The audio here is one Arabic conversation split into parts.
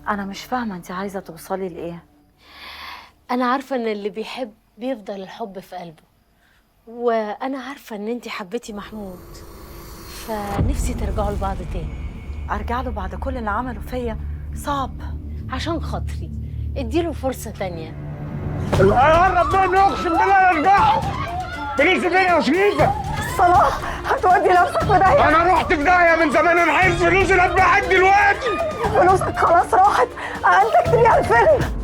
انا مش فاهمه انت عايزه توصلي لايه؟ انا عارفه ان اللي بيحب بيفضل الحب في قلبه، وانا عارفه ان انتي حبيتي محمود، فنفسي ترجعوا لبعض تاني. ارجع له بعد كل اللي عمله فيا؟ صعب. عشان خاطري اديله فرصه تانية. اللي هيقرب مني اقسم بالله يرجعه. فلوسي فين يا شريفه؟ صلاح هتودي نفسك في داهيه. انا رحت في داهيه من زمان، انا عايز فلوسي اللي اتباعت دلوقتي. فلوسك خلاص راحت، انتجت بيها الفيلم.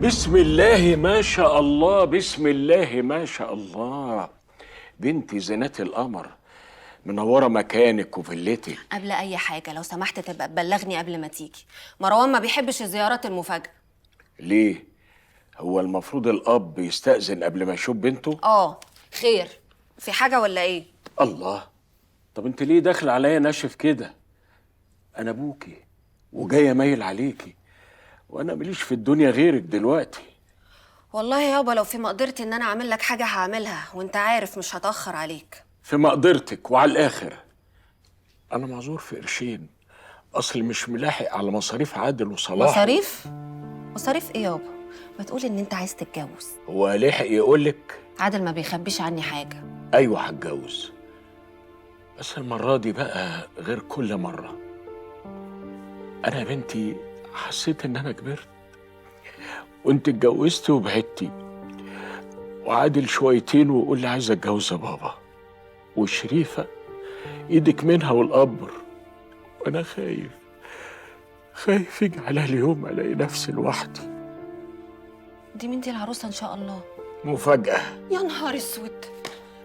بسم الله ما شاء الله، بسم الله ما شاء الله. بنتي زينات القمر، منوره مكانك وفيلتك. قبل اي حاجه لو سمحت تبقى تبلغني قبل ما تيجي. مروان ما بيحبش الزيارات المفاجئه. ليه؟ هو المفروض الاب يستأذن قبل ما يشوف بنته؟ خير، في حاجه ولا ايه؟ الله، طب انت ليه داخله عليا ناشف كده؟ انا ابوكي وجاي مايل عليكي، وانا ماليش في الدنيا غيرك دلوقتي. والله يابا لو في مقدرتي ان انا اعمل لك حاجه هعملها، وانت عارف مش هتاخر عليك. في مقدرتك وعلى الاخر. انا معذور في قرشين، اصل مش ملاحق على مصاريف عادل وصلاح. مصاريف؟ مصاريف ايه يابا؟ ما تقول ان انت عايز تتجوز. هو لحق يقولك؟ عادل ما بيخبيش عني حاجه. ايوه هتجوز، بس المره دي بقى غير كل مره. انا يا بنتي حسيت ان انا كبرت، وانت اتجوزتي وبعدتي، وعادل شويتين ويقول لي عايز اتجوز يا بابا، والشريفه ايدك منها والقبر، وانا خايف يجي على اليوم الاقي نفسي لوحدي. دي بنتي العروسه ان شاء الله. مفاجاه. يا نهار اسود،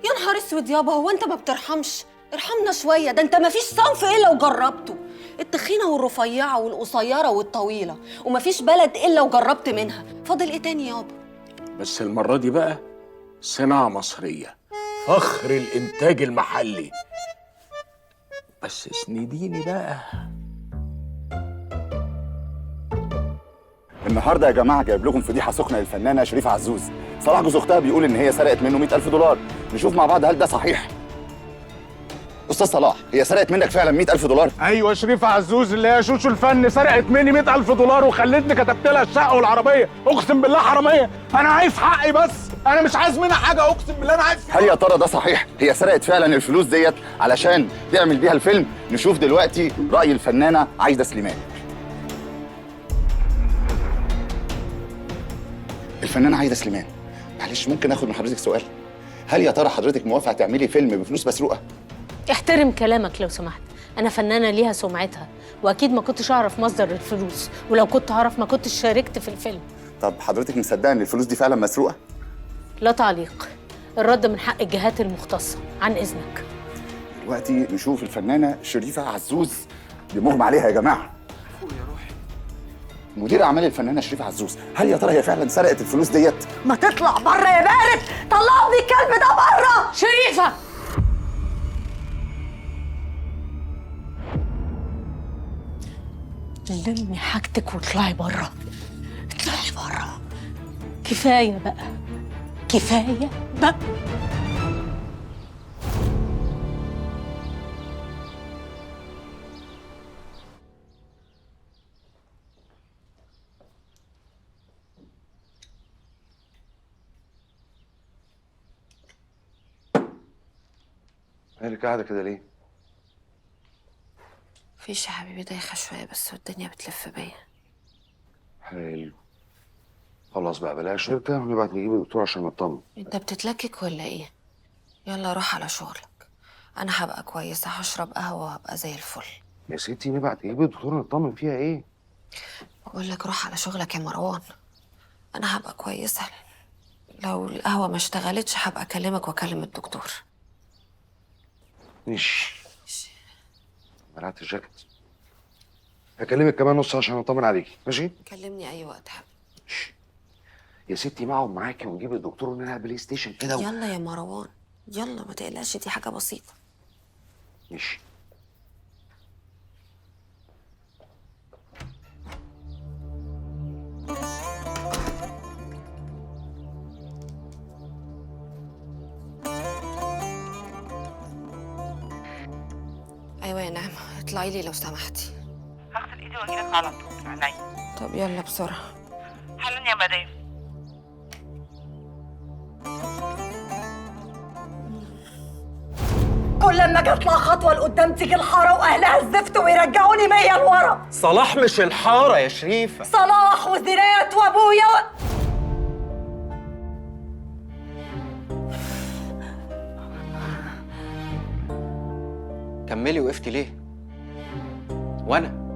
يا نهار اسود يابا، هو انت ما بترحمش؟ ارحمنا شويه، ده انت ما فيش صنف الا وجربته. التخينه والرفيعه والقصيره والطويله، ومفيش بلد الا وجربت منها. فاضل ايه تاني يابا؟ بس المره دي بقى صناعه مصريه، فخر الانتاج المحلي. بس اسنديني بقى. النهارده يا جماعه جايب لكم فضيحه سخنه للفنانه شريفه عزوز. صلاح جوز اختها بيقول ان هي سرقت منه 100,000 دولار. نشوف مع بعض هل ده صحيح. استاذ صلاح، هي سرقت منك فعلا 100,000 دولار؟ ايوه شريفه عزوز اللي هي شوشو الفن سرقت مني 100,000 دولار وخلتني كتبت لها الشقه والعربيه. اقسم بالله حراميه. انا عايز حقي، بس انا مش عايز منها حاجه، اقسم بالله انا عايز. هل يا ترى ده صحيح؟ هي سرقت فعلا الفلوس ديت علشان تعمل بيها الفيلم؟ نشوف دلوقتي راي الفنانه عايده سليمان. الفنانه عايده سليمان، معلش ممكن اخد من حضرتك سؤال؟ هل يا ترى حضرتك موافقه تعملي فيلم بفلوس مسروقه؟ احترم كلامك لو سمحت، انا فنانه ليها سمعتها، واكيد ما كنتش اعرف مصدر الفلوس، ولو كنت اعرف ما كنتش شاركت في الفيلم. طب حضرتك مصدقه ان الفلوس دي فعلا مسروقه؟ لا تعليق، الرد من حق الجهات المختصه، عن اذنك. دلوقتي نشوف الفنانه شريفه عزوز. دي مغمى عليها يا جماعه. مدير اعمال الفنانه شريفه عزوز، هل يا ترى هي فعلا سرقت الفلوس ديت؟ ما تطلع بره يا بارد، طلعوا ابني الكلب ده بره. شريفه، لمي حاجتك واطلعي بره، اطلعي بره. كفايه بقى، كفايه بقى. مالك قاعدة كده ليه؟ مفيش يا حبيبي، دايخه شويه بس والدنيا بتلف بيا. حلو. خلاص بقى بلاش شركة ونبعت نجيب الدكتور عشان نطمن. انت بتتلكك ولا ايه؟ يلا روح على شغلك، انا هبقى كويسه، هشرب قهوه وهبقى زي الفل. يا ستي نبعت نجيب الدكتور نطمن فيها ايه؟ بقول لك روح على شغلك يا مروان، انا هبقى كويسه. لو القهوه ما اشتغلتش هبقى اكلمك واكلم الدكتور. ماشي. بلعت الجاكيت. هكلمك كمان نص عشان اطمن عليكي، ماشي؟ كلمني اي وقت حبيبي. ماشي. يا ستي معهم معاكي ونجيب الدكتور ونلعب بلاي ستيشن كده يلا يا مروان، يلا ما تقلقش، دي حاجه بسيطه. ماشي. ايوه يا نعمه، اطلعي لي لو سمحتي. هغسل ايدي واجيلك على طول. عينيا. طب يلا بسرعة. حالا يا مدام. كل لما جت لها خطوه لقدام تيجي الحاره واهلها الزفت ويرجعوني 100 لورا. صلاح مش الحارة يا شريفة. صلاح وزينات وابويا. كملي، وقفتي ليه؟ وأنا؟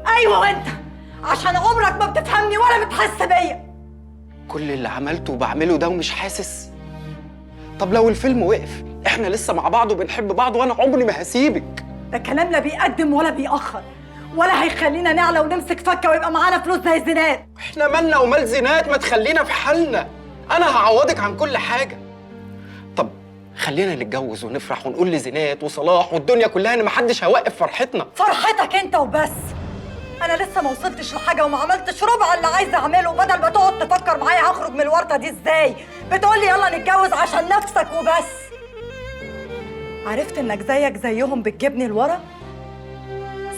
ايوه وانت، عشان عمرك ما بتفهمني ولا بتحس بيا. كل اللي عملته وبعمله ده ومش حاسس؟ طب لو الفيلم وقف، احنا لسه مع بعض وبنحب بعض وأنا عمري ما هسيبك. ده كلام لا بيقدم ولا بيأخر، ولا هيخلينا نعلى ونمسك فكه ويبقى معانا فلوس زي زينات. احنا مالنا ومال زينات؟ ما تخلينا في حالنا، أنا هعوضك عن كل حاجة. طب خلينا نتجوز ونفرح ونقول لزينات وصلاح والدنيا كلها إن محدش هيوقف فرحتنا. فرحتك انت وبس. انا لسه ما وصلتش لحاجه وما عملتش ربع اللي عايزه اعمله، بدل ما تقعد تفكر معايا هخرج من الورطه دي ازاي، بتقول لي يلا نتجوز عشان نفسك وبس. عرفت انك زيك زيهم بتجيبني لورا؟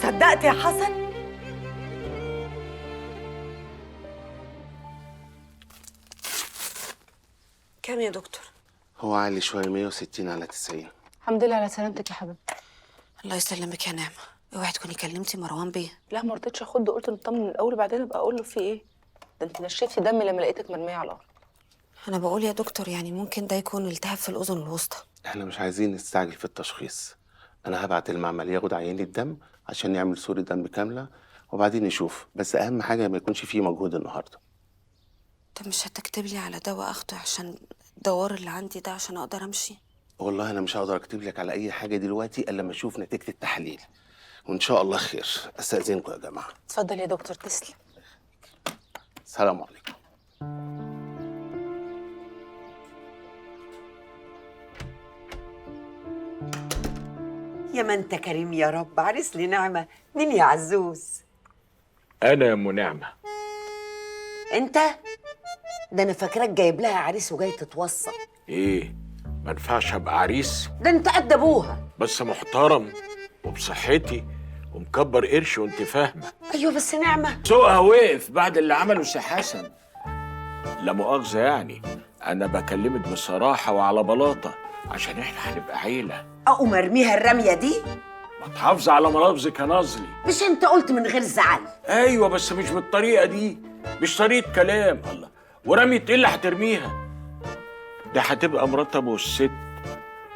صدقت يا حسن؟ كام يا دكتور؟ هو عالي شويه، 160 على 90. الحمد لله على سلامتك يا حبيبتي. الله يسلمك يا نعمة. اوعي تكوني كلمتي مروان بيه. لا ما رضيتش اخد، قلت نطمن من الاول وبعدين ابقى اقول له في ايه. ده انت نشفتي دمي لما لقيتك مرميه على الارض. انا بقول يا دكتور يعني ممكن ده يكون التهاب في الاذن الوسطى. احنا مش عايزين نستعجل في التشخيص. انا هبعت المعمل ياخد عينة دم عشان يعمل صورة دم كاملة وبعدين نشوف، بس اهم حاجة ما يكونش فيه مجهود النهاردة. طب مش هتكتب لي على دواء اخده عشان الدوار اللي عندي ده عشان اقدر امشي؟ والله انا مش هقدر اكتب لك على اي حاجة دلوقتي الا لما اشوف نتيجة التحاليل، وان شاء الله خير. استاذنكم يا جماعة. اتفضل يا دكتور. تسلم. السلام عليكم. يا ما انت كريم يا رب. عريس لي نعمة. مين يا عزوز؟ انا يا ام نعمه. انت؟ ده انا فاكراك جايب لها عريس وجاي تتوصى. ايه، ما ينفعش ابقى عريس؟ ده انت قد ابوها. بس محترم وبصحتي ومكبر قرش وانت فاهمه. ايوه بس نعمة سوقها وقف بعد اللي عمله سي حسن. لا مؤاخذه يعني، انا بكلمك بصراحه وعلى بلاطه عشان احنا هنبقى عيله. اقوم ارميها الرمية دي؟ ما تحافظي على ملافظك يا نظري. مش انت قلت من غير زعل؟ ايوه بس مش بالطريقه دي، مش طريقه كلام. الله، ورمية ايه اللي هترميها؟ ده هتبقى مرات ابو الست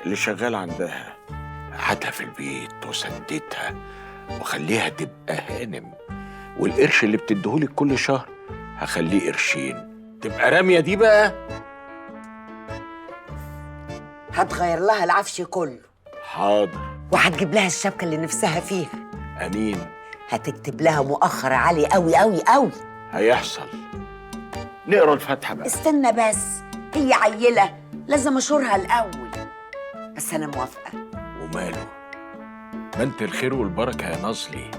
اللي شغال عندها. قعدها في البيت وسددها وخليها تبقى هانم، والقرش اللي بتديهولك كل شهر هخليه قرشين. تبقى راميه دي بقى. هتغير لها العفش كله. حاضر. وهتجيب لها الشبكة اللي نفسها فيها. امين. هتكتب لها مؤخر عالي قوي قوي قوي. هيحصل. نقرا الفاتحه بقى. استنى بس، هي عيلة لازم اشورها الاول. بس انا موافقة. وماله، ما انت الخير والبركه يا نظلي.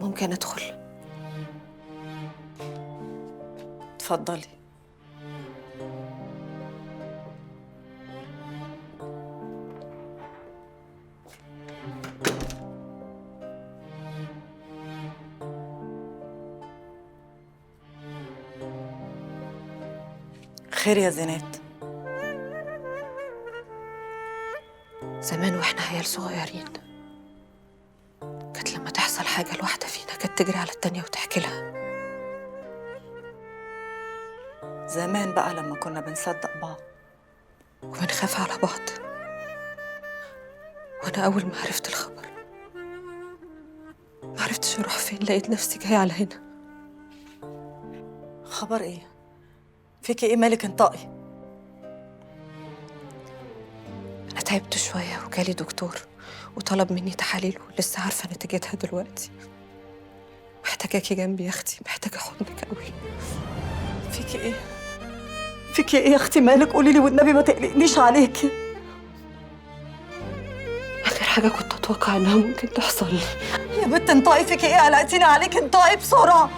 ممكن ادخل؟ اتفضلي. خير يا زينات؟ زمان واحنا عيال صغيرين كانت لما تحصل حاجة الواحدة فينا كانت تجري على التانية وتحكي لها. زمان بقى لما كنا بنصدق بعض وبنخاف على بعض. وانا اول ما عرفت الخبر ما عرفتش اروح فين، لقيت نفسي جايه على هنا. خبر ايه؟ فيكي ايه مالك انطقي؟ انا تعبت شويه وجالي دكتور وطلب مني تحاليل ولسه عارفه نتيجتها دلوقتي. محتاجاكي جنبي يا اختي، محتاجه حضنك قوي. فيكي ايه؟ فيكي ايه يا اختي مالك؟ قولي لي والنبي ما تقلقنيش عليكي. اخر حاجه كنت اتوقع انها ممكن تحصل. يا بنت انطقي، فيكي ايه؟ قلقتيني عليكي، انطقي بسرعه.